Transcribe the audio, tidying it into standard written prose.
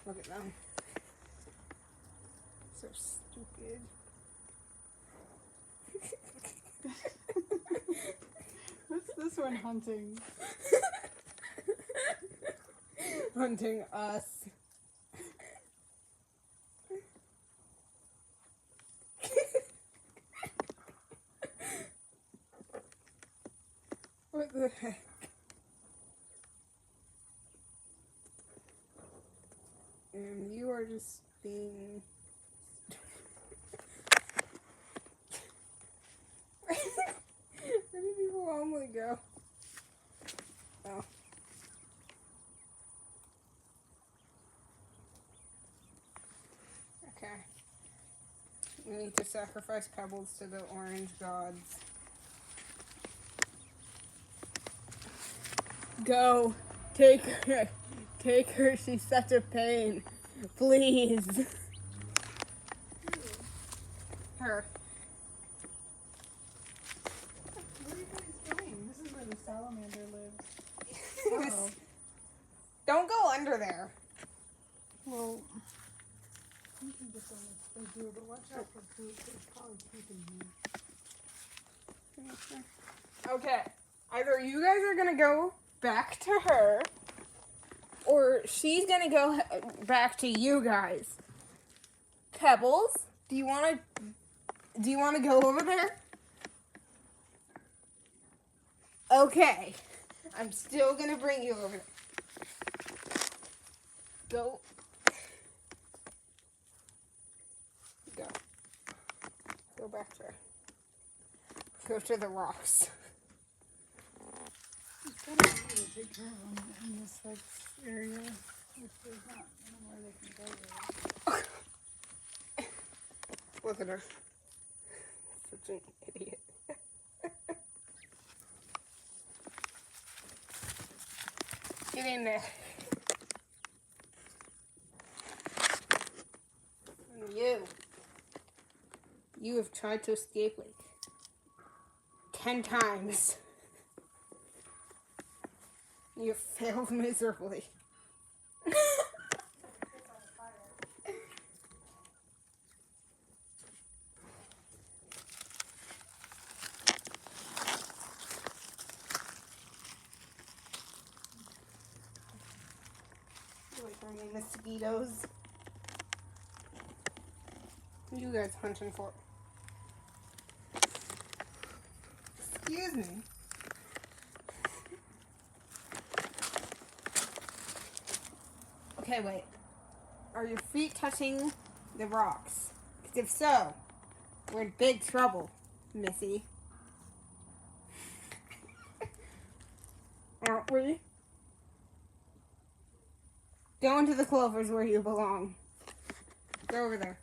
Look at them. So stupid. What's this one hunting? Hunting us. What the heck? And you are just being... Where do people normally go? Oh. Okay. We need to sacrifice pebbles to the orange gods. Go. Take her. Take her. She's such a pain. Please. Her. Where are you guys going? This is where the salamander lives. Oh. Don't go under there. Well, you can just they do, but watch out for food. There's probably poop in here. Okay. Either you guys are gonna go back to her, or she's gonna go back to you guys. Pebbles, do you wanna go over there? Okay. I'm still gonna bring you over there. Go. Go. Go back to her. Go to the rocks. There's gotta be a big room in this like area, which there's not anywhere they can go there. Look at her. Such an idiot. Get in there. And you have tried to escape like 10 times. You failed miserably. Like bringing mosquitoes. What are you guys hunting for? Excuse me. Okay, wait. Are your feet touching the rocks? Because if so, we're in big trouble, Missy. Aren't we? Go into the clovers where you belong. Go over there.